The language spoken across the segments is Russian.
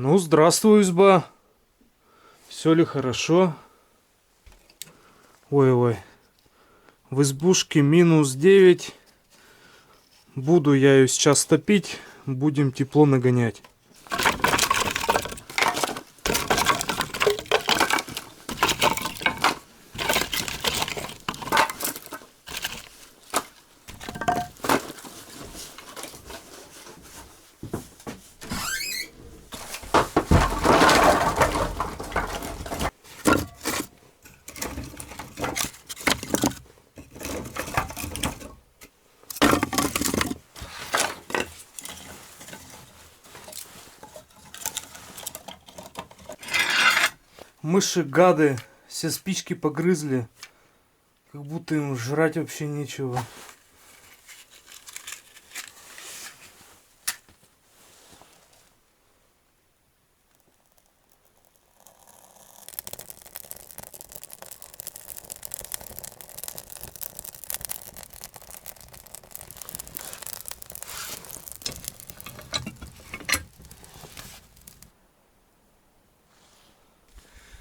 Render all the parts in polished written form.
Ну, здравствуй, изба. Все ли хорошо? Ой-ой. В избушке -9. Буду я ее сейчас топить. Будем тепло нагонять. Мыши, гады, все спички погрызли. Как будто им жрать вообще нечего.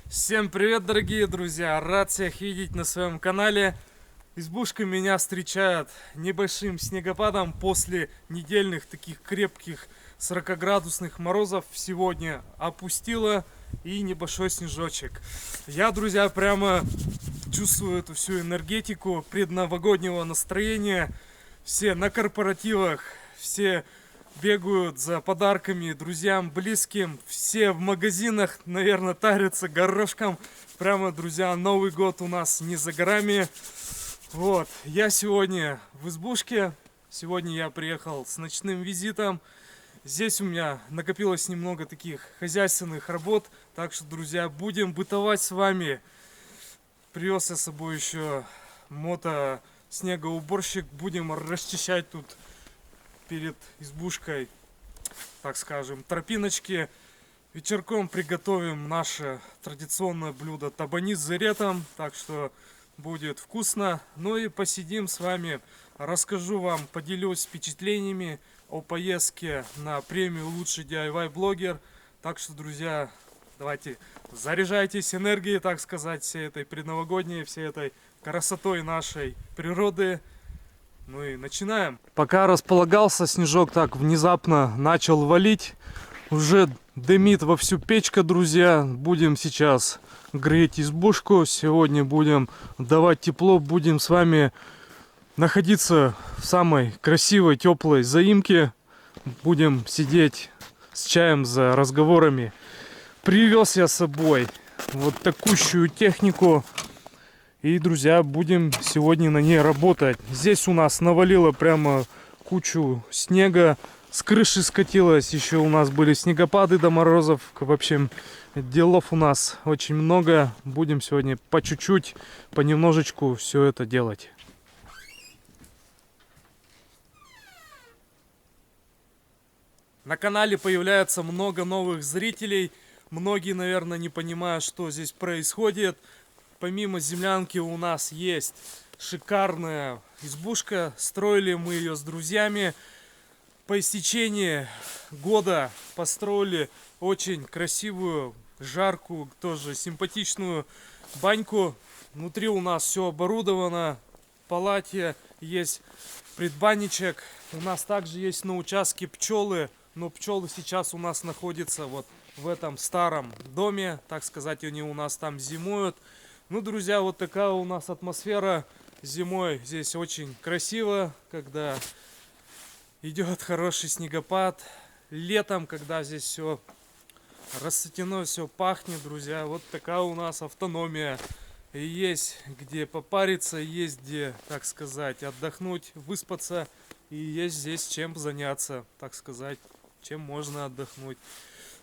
Всем привет, дорогие друзья! Рад всех видеть на своем канале. Избушка меня встречает небольшим снегопадом после недельных таких крепких 40-градусных морозов. Сегодня опустила и небольшой снежочек. Я, друзья, прямо чувствую эту всю энергетику предновогоднего настроения. Все на корпоративах, все бегают за подарками друзьям, близким. Все в магазинах, наверное, тарятся горошком. Прямо, друзья, Новый год у нас не за горами. Вот, я сегодня в избушке. Сегодня я приехал с ночным визитом. Здесь у меня накопилось немного таких хозяйственных работ. Так что, друзья, будем бытовать с вами. Привез я с собой еще снегоуборщик. Будем расчищать тут перед избушкой, так скажем, тропиночки. Вечерком приготовим наше традиционное блюдо табани с зыретом, так что будет вкусно. Ну и посидим с вами, расскажу вам, поделюсь впечатлениями о поездке на премию «Лучший DIY блогер». Так что, друзья, давайте заряжайтесь энергией, так сказать, всей этой предновогодней, всей этой красотой нашей природы. Ну и начинаем. Пока располагался, снежок так внезапно начал валить. Уже дымит во всю печка, друзья. Будем сейчас греть избушку. Сегодня будем давать тепло. Будем с вами находиться в самой красивой, теплой заимке. Будем сидеть с чаем за разговорами. Привез я с собой вот такущую технику. И, друзья, будем сегодня на ней работать. Здесь у нас навалило прямо кучу снега. С крыши скатилось. Еще у нас были снегопады до морозов. В общем, делов у нас очень много. Будем сегодня по чуть-чуть, понемножечку все это делать. На канале появляется много новых зрителей. Многие, наверное, не понимают, что здесь происходит. Помимо землянки у нас есть шикарная избушка. Строили мы ее с друзьями. По истечении года построили очень красивую, жаркую, тоже симпатичную баньку. Внутри у нас все оборудовано. В палате есть предбанничек. У нас также есть на участке пчелы. Но пчелы сейчас у нас находятся вот в этом старом доме. Так сказать, они у нас там зимуют. Ну, друзья, вот такая у нас атмосфера зимой. Здесь очень красиво, когда идет хороший снегопад. Летом, когда здесь все рассветено, все пахнет, друзья. Вот такая у нас автономия. И есть где попариться, есть где, так сказать, отдохнуть, выспаться. И есть здесь чем заняться, так сказать, чем можно отдохнуть.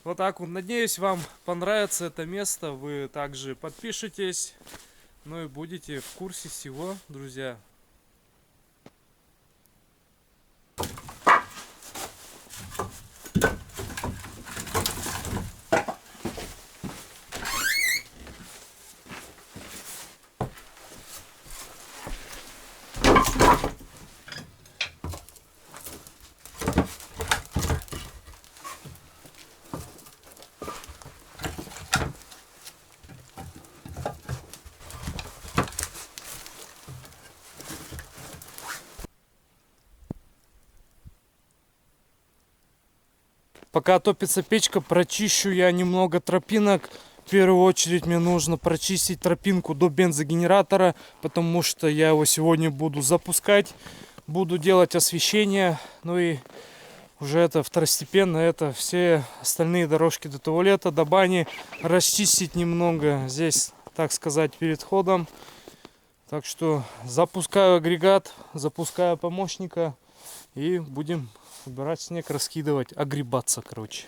Вот так вот. Надеюсь, вам понравится это место. Вы также подпишитесь. Ну и будете в курсе всего, друзья. Пока топится печка, прочищу я немного тропинок. В первую очередь мне нужно прочистить тропинку до бензогенератора, потому что я его сегодня буду запускать. Буду делать освещение. Ну и уже это второстепенно. Это все остальные дорожки до туалета, до бани. Расчистить немного здесь, так сказать, перед входом. Так что запускаю агрегат, запускаю помощника. И будем убирать снег, раскидывать, огребаться, короче.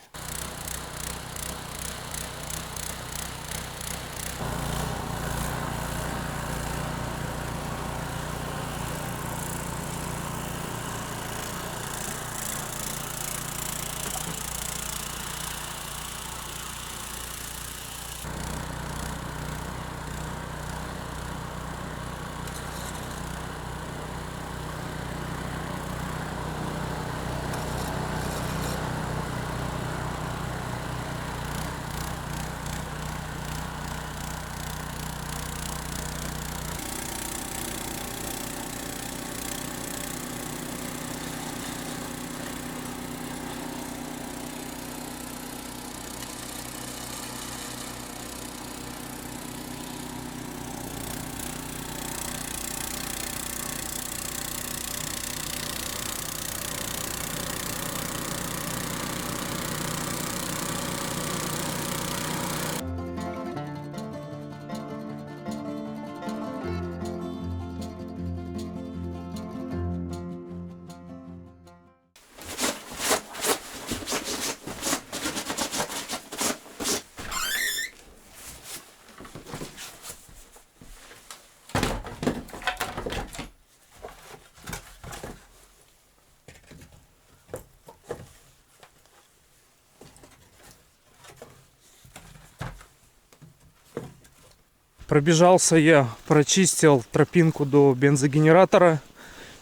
Пробежался я, прочистил тропинку до бензогенератора.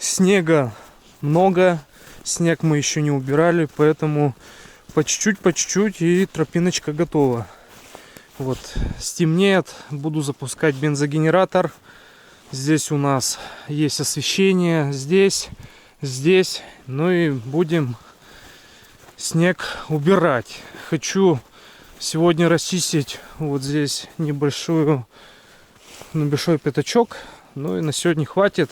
Снега много, снег мы еще не убирали, поэтому по чуть-чуть и тропиночка готова. Вот, стемнеет, буду запускать бензогенератор. Здесь у нас есть освещение, здесь, ну и будем снег убирать. Хочу сегодня расчистить вот здесь небольшой пятачок. Ну и на сегодня хватит.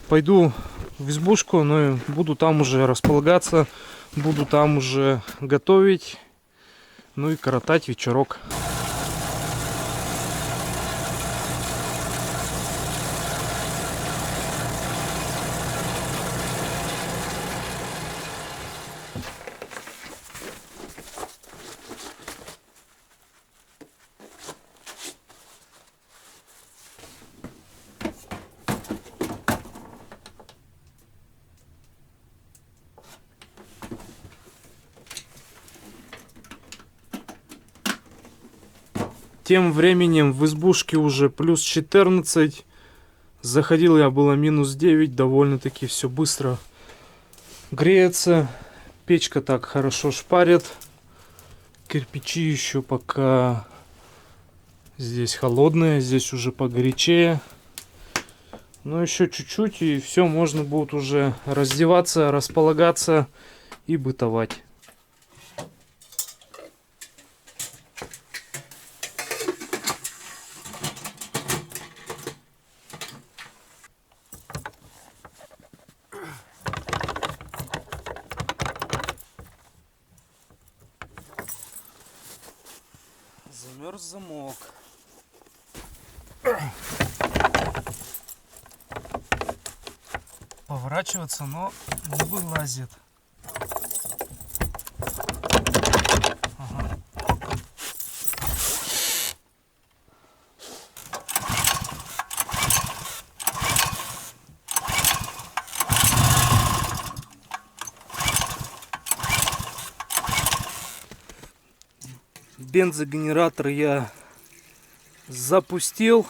Пойду в избушку, но и буду там уже располагаться, буду там уже готовить, ну и коротать вечерок. Тем временем в избушке уже плюс 14. Заходил я, было минус 9. Довольно-таки все быстро греется. Печка так хорошо шпарит. Кирпичи еще пока здесь холодные. Здесь уже погорячее. Но еще чуть-чуть, и все, можно будет уже раздеваться, располагаться и бытовать. Замерз замок. Поворачиваться, но не вылазит. Ага. Бензогенератор я запустил.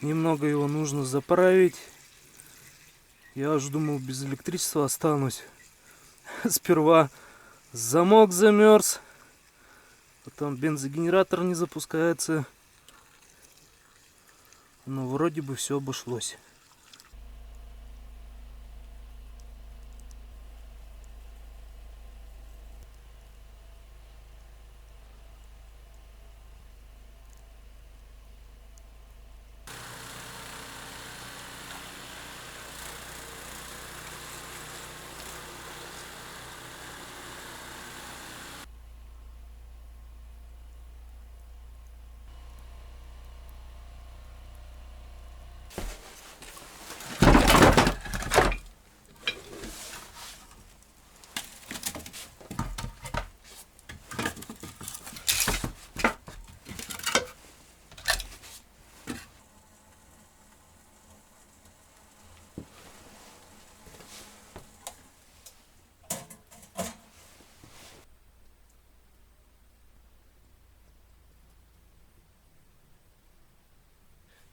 Немного его нужно заправить. Я уж думал, без электричества останусь. Сперва замок замерз, потом бензогенератор не запускается. Но вроде бы все обошлось.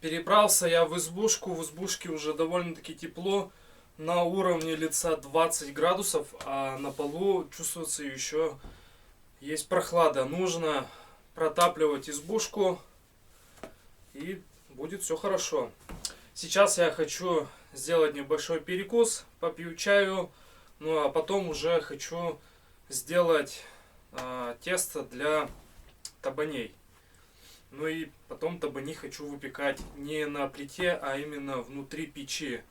Перебрался я в избушку. В избушке уже довольно-таки тепло. На уровне лица 20 градусов, а на полу чувствуется еще есть прохлада. Нужно протапливать избушку, и будет все хорошо. Сейчас я хочу сделать небольшой перекус, попью чаю, ну а потом уже хочу сделать тесто для табаней. Ну и потом табани хочу выпекать не на плите, а именно внутри печи.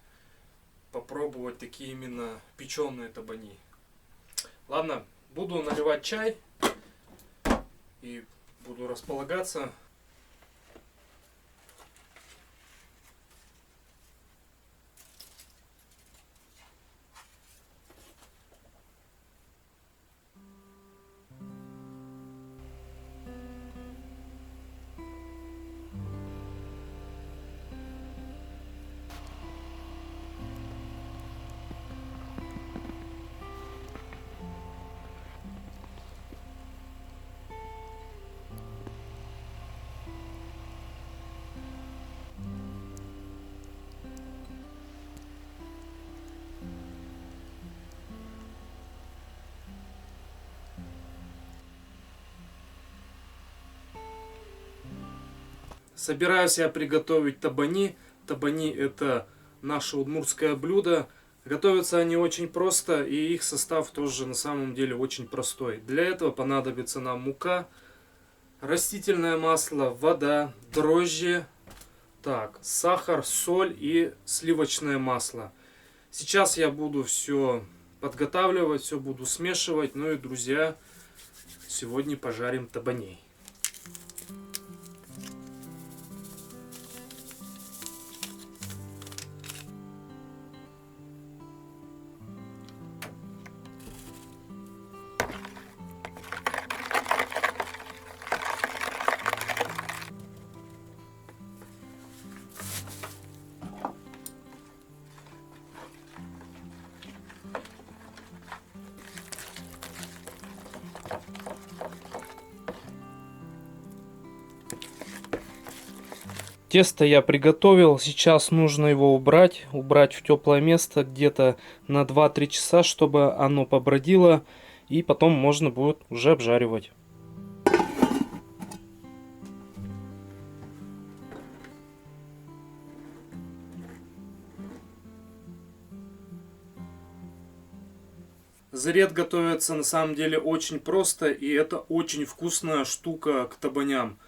Попробовать такие именно печеные табани. Ладно, буду наливать чай и буду располагаться. Собираюсь я приготовить табани. Табани — это наше удмуртское блюдо. Готовятся они очень просто, и их состав тоже на самом деле очень простой. Для этого понадобится нам мука, растительное масло, вода, дрожжи, сахар, соль и сливочное масло. Сейчас я буду все подготавливать, все буду смешивать. Ну и, друзья, сегодня пожарим табаней. Тесто я приготовил, сейчас нужно его убрать в теплое место где-то на 2-3 часа, чтобы оно побродило, и потом можно будет уже обжаривать. Заред готовится на самом деле очень просто, и это очень вкусная штука к табаням.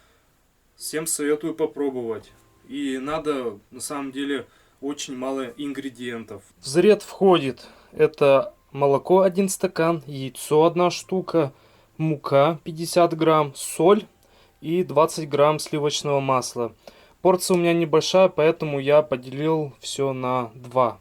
Всем советую попробовать. И надо на самом деле очень мало ингредиентов. В заред входит это молоко 1 стакан, яйцо 1 штука, мука 50 грамм, соль и 20 грамм сливочного масла. Порция у меня небольшая, поэтому я поделил все на 2.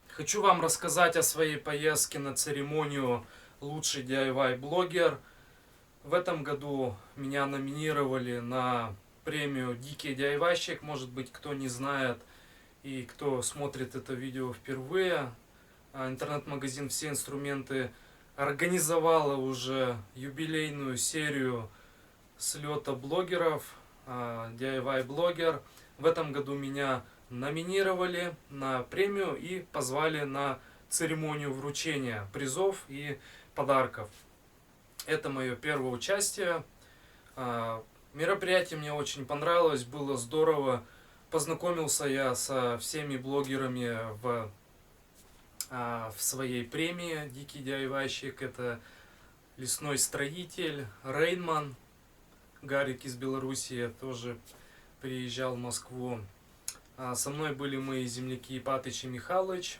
Хочу вам рассказать о своей поездке на церемонию «Лучший DIY-блогер». В этом году меня номинировали на премию «Дикий DIY-щик». Может быть, кто не знает и кто смотрит это видео впервые, интернет-магазин «Все инструменты» организовала уже юбилейную серию слета блогеров DIY-блогер. В этом году меня номинировали на премию и позвали на церемонию вручения призов и подарков. Это мое первое участие. Мероприятие мне очень понравилось, было здорово. Познакомился я со всеми блогерами в своей премии «Дикий дяйвайщик». Это лесной строитель, Рейнман, Гарик из Белоруссии тоже приезжал в Москву. Со мной были мои земляки Патыч и Михалыч.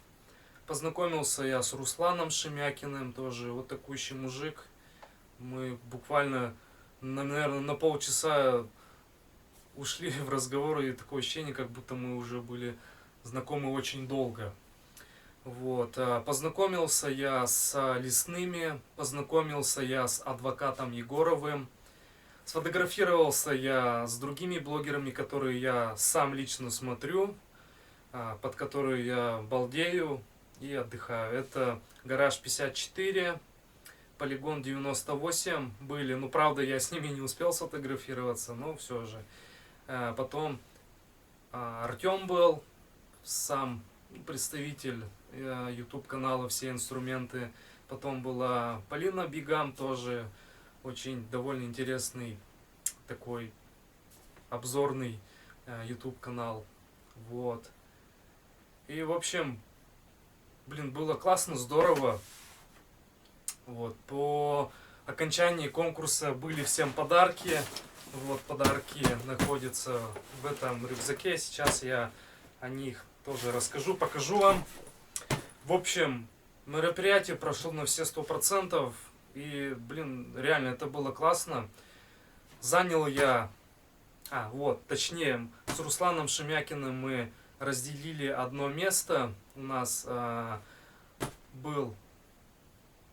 Познакомился я с Русланом Шемякиным, тоже вот такой мужик. Мы буквально, наверное, на полчаса ушли в разговор, и такое ощущение, как будто мы уже были знакомы очень долго. Вот. Познакомился я с лесными, познакомился я с адвокатом Егоровым, сфотографировался я с другими блогерами, которые я сам лично смотрю, под которые я балдею и отдыхаю. Это Гараж 54, Полигон 98 были. Ну, правда, я с ними не успел сфотографироваться, но все же. Потом Артем был, сам представитель YouTube канала «Все инструменты». Потом была Полина Бигам, тоже очень довольно интересный такой обзорный YouTube канал. Вот. И, в общем, блин, было классно, здорово. Вот. По окончании конкурса были всем подарки. Вот, подарки находятся в этом рюкзаке. Сейчас я о них тоже расскажу, покажу вам. В общем, мероприятие прошло на все 100%. И, блин, реально это было классно. Занял я... точнее, с Русланом Шемякиным мы разделили одно место. У нас был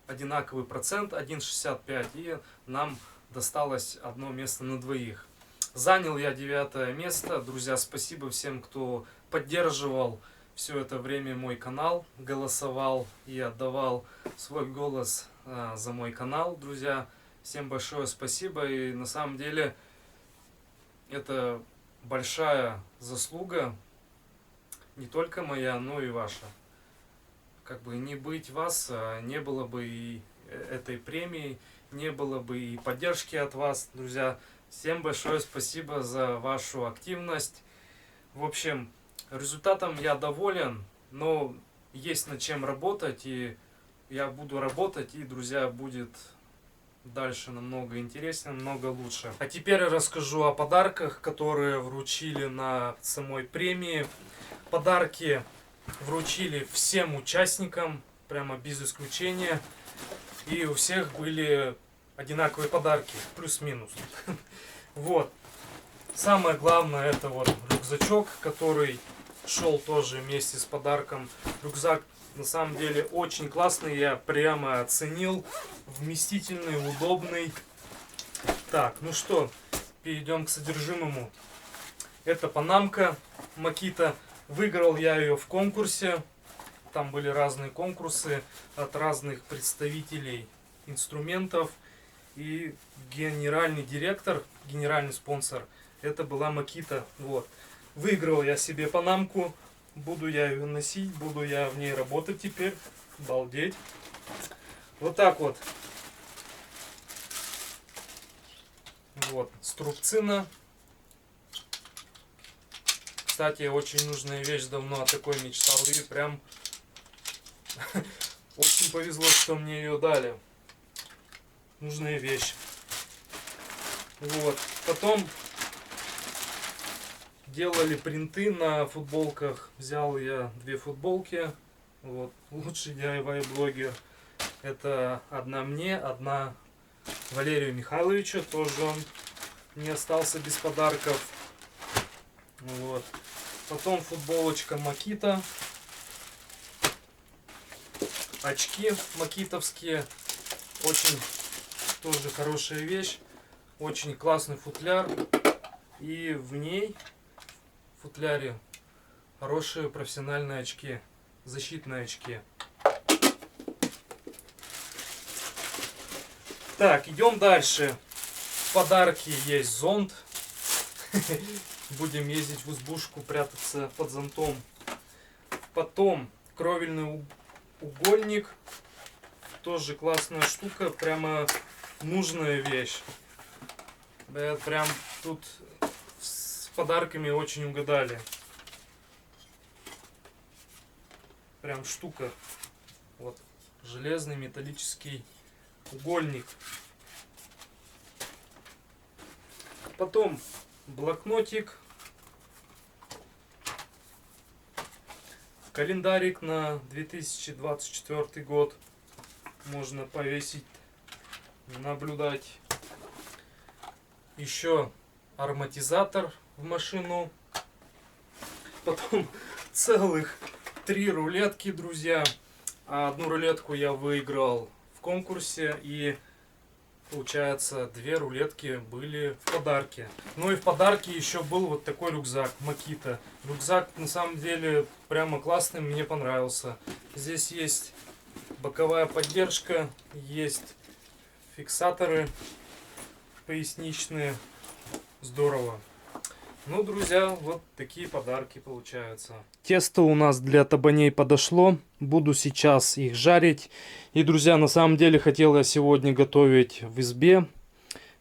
одинаковый процент, 1,65, и нам досталось одно место на двоих. Занял я 9 место. Друзья, спасибо всем, кто поддерживал все это время мой канал, голосовал и отдавал свой голос за мой канал. Друзья, всем большое спасибо. И на самом деле это большая заслуга, не только моя, но и ваша. Как бы не быть вас, не было бы и этой премии, не было бы и поддержки от вас, друзья. Всем большое спасибо за вашу активность. В общем, результатом я доволен, но есть над чем работать, и я буду работать, и, друзья, будет дальше намного интереснее, намного лучше. А теперь я расскажу о подарках, которые вручили на самой премии. Подарки вручили всем участникам, прямо без исключения. И у всех были одинаковые подарки, плюс-минус. Вот. Самое главное, это вот рюкзачок, который шел тоже вместе с подарком. Рюкзак на самом деле очень классный, я прямо оценил. Вместительный, удобный. Так, ну что, перейдем к содержимому. Это панамка Makita. Выиграл я ее в конкурсе. Там были разные конкурсы от разных представителей инструментов. И генеральный директор, генеральный спонсор, это была Makita. Вот. Выиграл я себе панамку. Буду я ее носить, буду я в ней работать теперь. Балдеть. Вот так вот. Вот. Струбцина. Кстати, очень нужная вещь, давно о такой мечтал. И прям очень повезло, что мне ее дали. Нужная вещь. Вот. Потом делали принты на футболках. Взял я 2 футболки. Вот. Лучший DIY блогер. Это одна мне, одна Валерию Михайловичу. Тоже он не остался без подарков. Вот. Потом футболочка Makita. Очки макитовские. Очень тоже хорошая вещь. Очень классный футляр. И в ней, в футляре, хорошие профессиональные очки. Защитные очки. Так, идем дальше. В подарке есть зонт. Будем ездить в избушку, прятаться под зонтом. Потом кровельный угольник. Тоже классная штука. Прямо нужная вещь. Это прям Тут с подарками очень угадали. Прям штука. Вот железный металлический угольник. Потом блокнотик. Календарик на 2024 год. Можно повесить, наблюдать. Еще ароматизатор в машину. Потом целых 3 рулетки, друзья. Одну рулетку я выиграл в конкурсе. И получается 2 рулетки были в подарке. Ну и в подарке еще был вот такой рюкзак Makita. Рюкзак на самом деле прямо классный, мне понравился. Здесь есть боковая поддержка, есть фиксаторы поясничные. Здорово. Ну, друзья, вот такие подарки получаются. Тесто у нас для табаней подошло. Буду сейчас их жарить. И, друзья, на самом деле хотел я сегодня готовить в избе.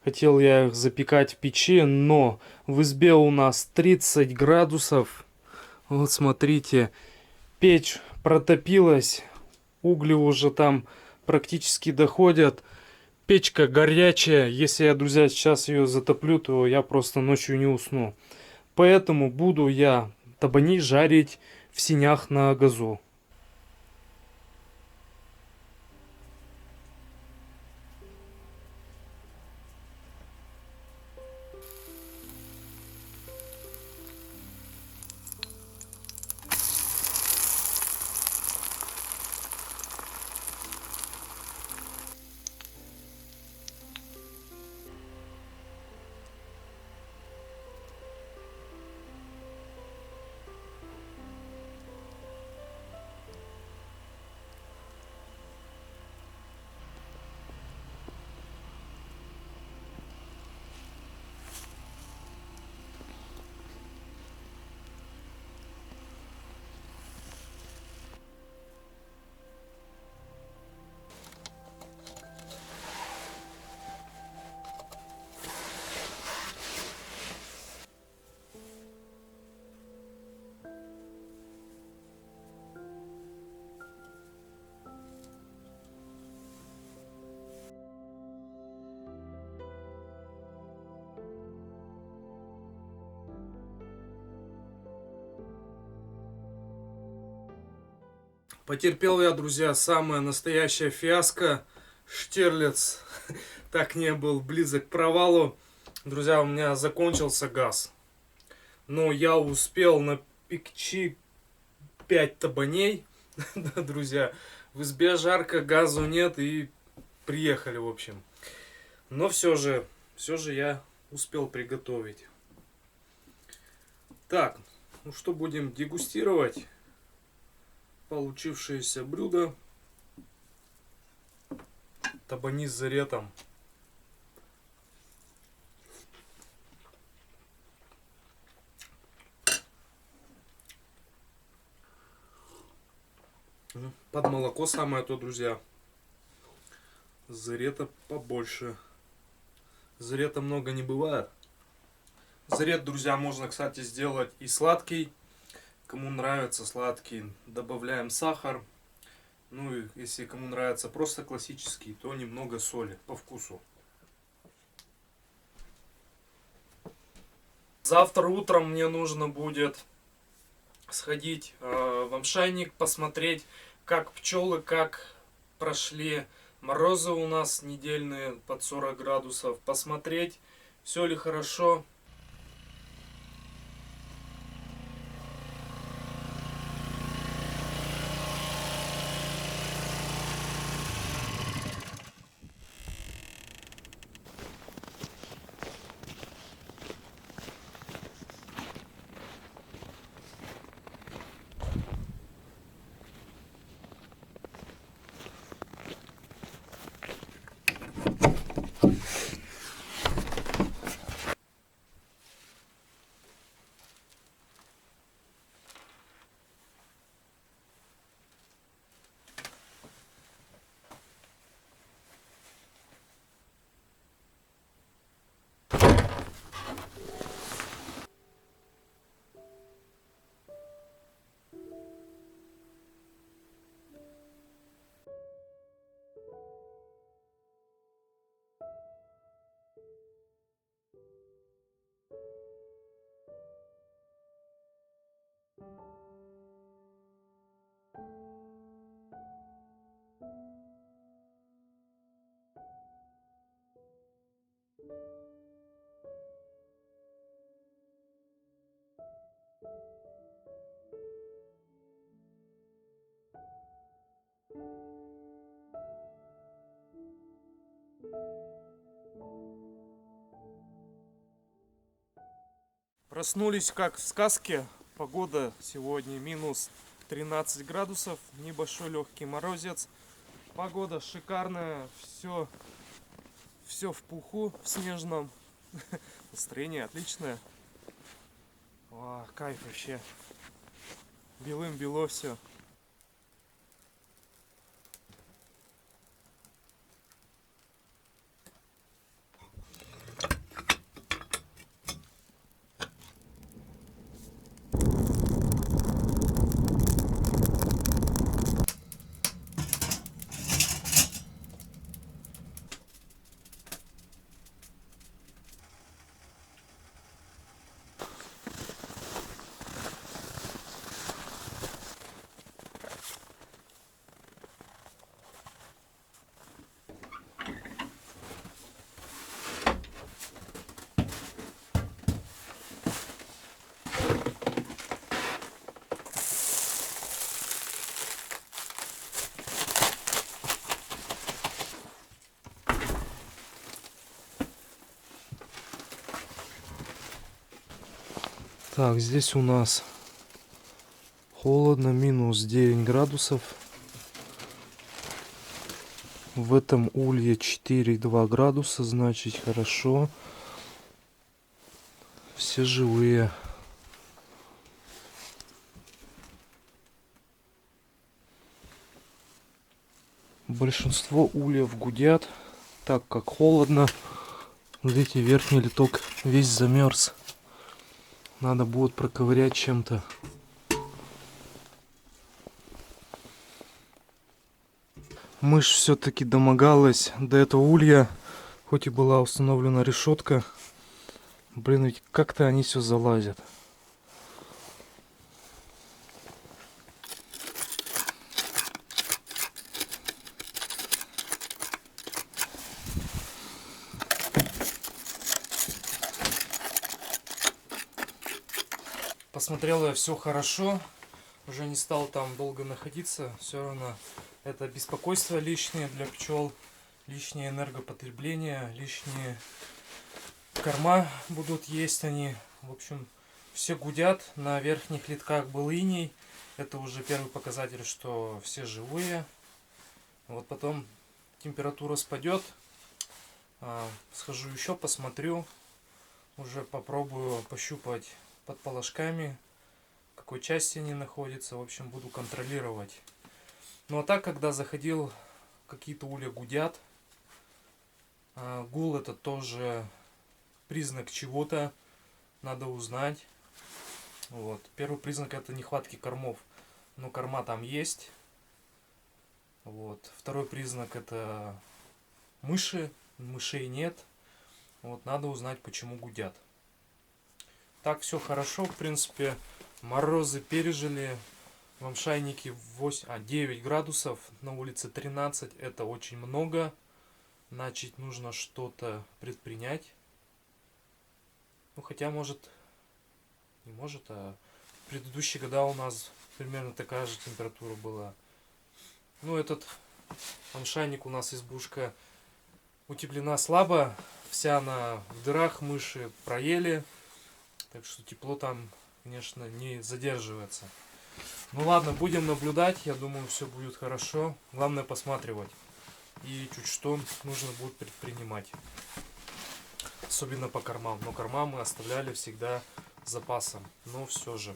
Хотел я их запекать в печи, но в избе у нас 30 градусов. Вот смотрите, печь протопилась. Угли уже там практически доходят. Печка горячая. Если я, друзья, сейчас ее затоплю, то я просто ночью не усну. Поэтому буду я табани жарить в сенях на газу. Потерпел я, друзья, самая настоящая фиаско. Штирлиц так не был близок к провалу. Друзья, у меня закончился газ. Но я успел напечь 5 табаней. Да, друзья, в избе жарко, газу нет и приехали, в общем. Но все же я успел приготовить. Так, ну что, будем дегустировать получившееся блюдо. Табани с заретом. Под молоко самое то, друзья. Зарета побольше. Зарета много не бывает. Зарет, друзья, можно, кстати, сделать и сладкий. Кому нравится сладкий, добавляем сахар. Ну и если кому нравится просто классический, то немного соли по вкусу. Завтра утром мне нужно будет сходить в Амшайник, посмотреть, как пчелы, как прошли морозы у нас недельные под 40 градусов. Посмотреть, все ли хорошо. Проснулись как в сказке. Погода сегодня минус 13 градусов. Небольшой легкий морозец. Погода шикарная. Все в пуху, в снежном. Настроение отличное. О, кайф вообще. Белым-бело все. Так, здесь у нас холодно, минус 9 градусов. В этом улье 4,2 градуса, значит хорошо. Все живые. Большинство ульев гудят, так как холодно. Видите, верхний литок весь замерз. Надо будет проковырять чем-то. Мышь все-таки домогалась до этого улья, хоть и была установлена решетка. Блин, ведь как-то они все залазят. Посмотрел я, все хорошо, уже не стал там долго находиться, все равно это беспокойство лишнее для пчел, лишнее энергопотребление, лишние корма будут есть они. В общем, все гудят, на верхних литках был иней, это уже первый показатель, что все живые. Вот потом температура спадет, схожу еще посмотрю, уже попробую пощупать под полошками, в какой части они находятся. В общем, буду контролировать. Ну а так, когда заходил, какие-то улья гудят. Гул — это тоже признак чего-то, надо узнать. Вот. Первый признак — это нехватки кормов, но корма там есть. Вот. Второй признак — это мыши, мышей нет. Вот. Надо узнать, почему гудят. Так, все хорошо, в принципе, морозы пережили, в амшайнике 9 градусов, на улице 13, это очень много, значит, нужно что-то предпринять. Ну, хотя, может, не может, а в предыдущие года у нас примерно такая же температура была. Ну, этот амшайник у нас, избушка, утеплена слабо, вся она в дырах, мыши проели. Так что тепло там, конечно, не задерживается. Ну ладно, будем наблюдать. Я думаю, все будет хорошо. Главное посматривать. И чуть что нужно будет предпринимать. Особенно по кормам. Но корма мы оставляли всегда с запасом. Но все же.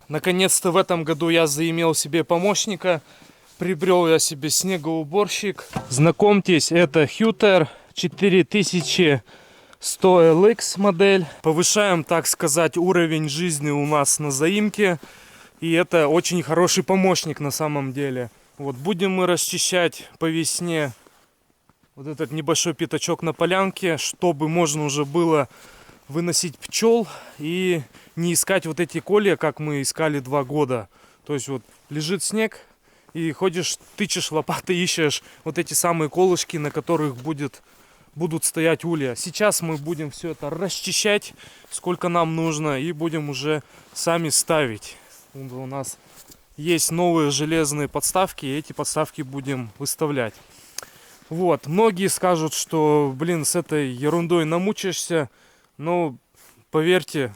Наконец-то в этом году я заимел себе помощника. Приобрел я себе снегоуборщик. Знакомьтесь, это Huter 4100 LX модель. Повышаем, так сказать, уровень жизни у нас на заимке. И это очень хороший помощник на самом деле. Вот будем мы расчищать по весне вот этот небольшой пятачок на полянке, чтобы можно уже было выносить пчел и не искать вот эти колья, как мы искали 2 года. То есть вот лежит снег, и ходишь, тычешь лопатой, ищешь вот эти самые колышки, на которых будут стоять улья. Сейчас мы будем все это расчищать, сколько нам нужно, и будем уже сами ставить. У нас есть новые железные подставки, и эти подставки будем выставлять. Вот, многие скажут, что, блин, с этой ерундой намучаешься, но поверьте,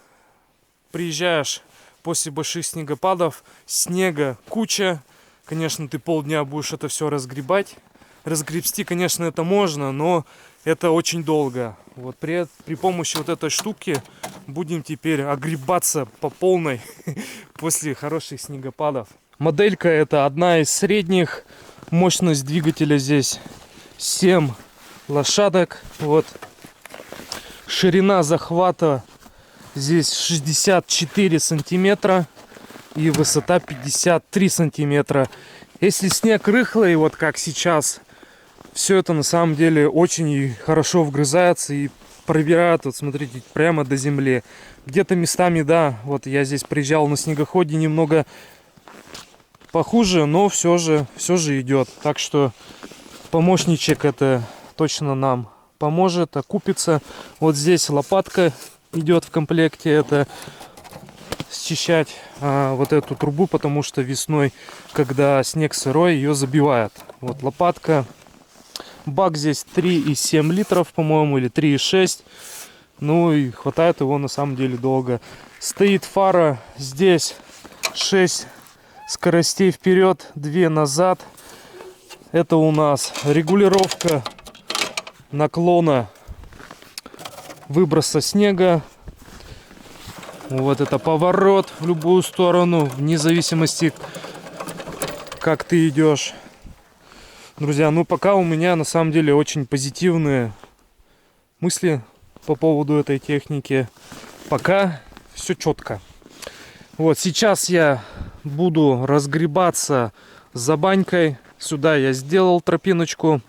приезжаешь после больших снегопадов, снега куча, конечно, ты полдня будешь это все разгребать. Разгребсти, конечно, это можно, но это очень долго. Вот при помощи вот этой штуки будем теперь огребаться по полной после хороших снегопадов. Моделька это одна из средних. Мощность двигателя здесь 7 лошадок. Вот. Ширина захвата здесь 64 сантиметра. И высота 53 сантиметра. Если снег рыхлый, вот как сейчас, все это на самом деле очень хорошо вгрызается и пробирает, вот смотрите, прямо до земли. Где-то местами, да, вот я здесь приезжал на снегоходе, немного похуже, но все же идет. Так что помощничек это точно нам поможет, окупится. Вот здесь лопатка идет в комплекте, это счищать вот эту трубу, потому что весной, когда снег сырой, ее забивает. Вот лопатка. Бак здесь 3,7 литров, по-моему, или 3,6. Ну и хватает его на самом деле долго. Стоит фара здесь 6 скоростей вперед, 2 назад. Это у нас регулировка наклона выброса снега. Вот это поворот в любую сторону, вне зависимости, как ты идешь. Друзья, ну пока у меня на самом деле очень позитивные мысли по поводу этой техники. Пока все четко. Вот сейчас я буду разгребаться за банькой. Сюда я сделал тропиночку.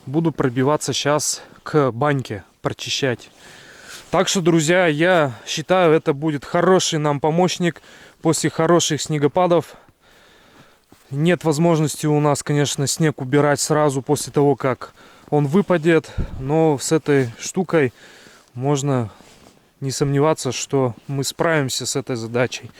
Буду пробиваться сейчас к баньке, прочищать. Так что, друзья, я считаю, это будет хороший нам помощник после хороших снегопадов. Нет возможности у нас, конечно, снег убирать сразу после того, как он выпадет. Но с этой штукой можно не сомневаться, что мы справимся с этой задачей.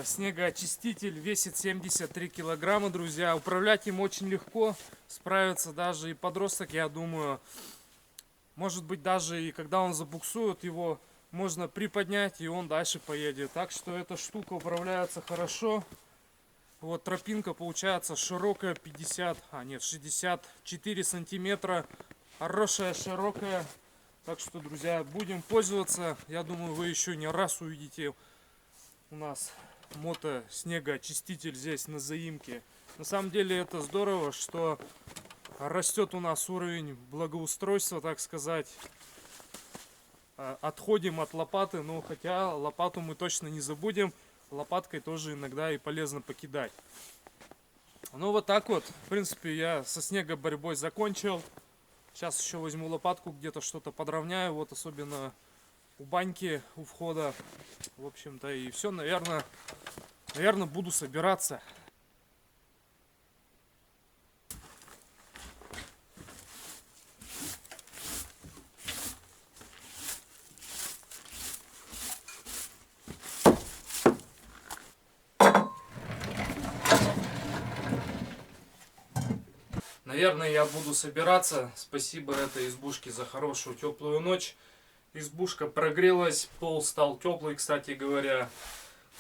Снегоочиститель весит 73 килограмма, друзья. Управлять им очень легко. Справится даже и подросток, я думаю. Может быть, даже и когда он забуксует, его можно приподнять, и он дальше поедет. Так что эта штука управляется хорошо. Вот тропинка получается широкая, 64 сантиметра. Хорошая, широкая. Так что, друзья, будем пользоваться. Я думаю, вы еще не раз увидите у нас снегоочиститель здесь на заимке. На самом деле это здорово, что растет у нас уровень благоустройства, так сказать. Отходим от лопаты, но хотя лопату мы точно не забудем. Лопаткой тоже иногда и полезно покидать. Ну вот так вот. В принципе, я со снегоборьбой закончил. Сейчас еще возьму лопатку, где-то что-то подровняю. Вот особенно у баньки, у входа. В общем-то и все, наверное, буду собираться. Наверное, я буду собираться. Спасибо этой избушке за хорошую теплую ночь. Избушка прогрелась, пол стал теплый, кстати говоря.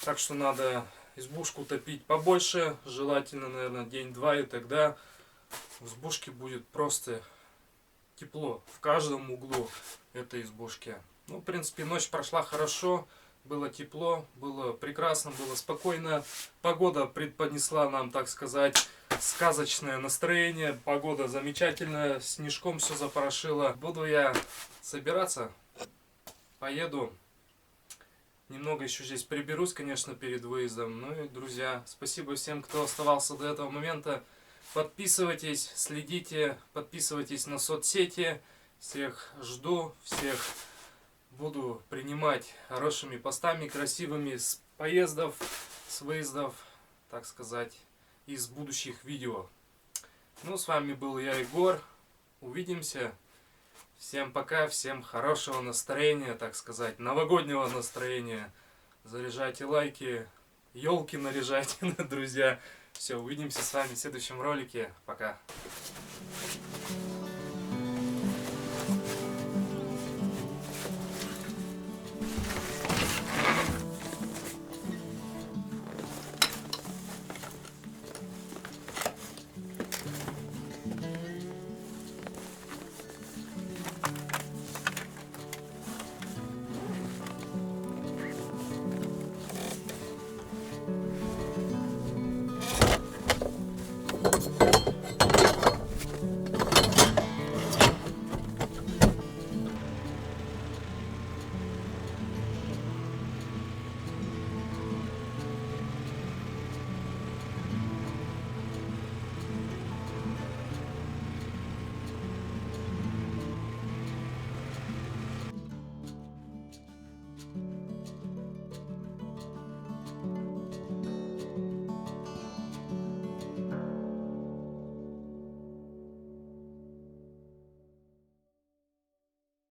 Так что надо избушку топить побольше, желательно, наверное, день-два, и тогда в избушке будет просто тепло в каждом углу этой избушки. Ну, в принципе, ночь прошла хорошо, было тепло, было прекрасно, было спокойно. Погода преподнесла нам, так сказать, сказочное настроение. Погода замечательная, снежком все запорошило. Буду я собираться, поеду. Немного еще здесь приберусь, конечно, перед выездом. Ну и, друзья, спасибо всем, кто оставался до этого момента. Подписывайтесь, следите, подписывайтесь на соцсети. Всех жду, всех буду принимать хорошими постами, красивыми, с поездов, с выездов, так сказать, из будущих видео. Ну, с вами был я, Егор. Увидимся. Всем пока, всем хорошего настроения, так сказать, новогоднего настроения. Заряжайте лайки, елки наряжайте, друзья. Все, увидимся с вами в следующем ролике. Пока.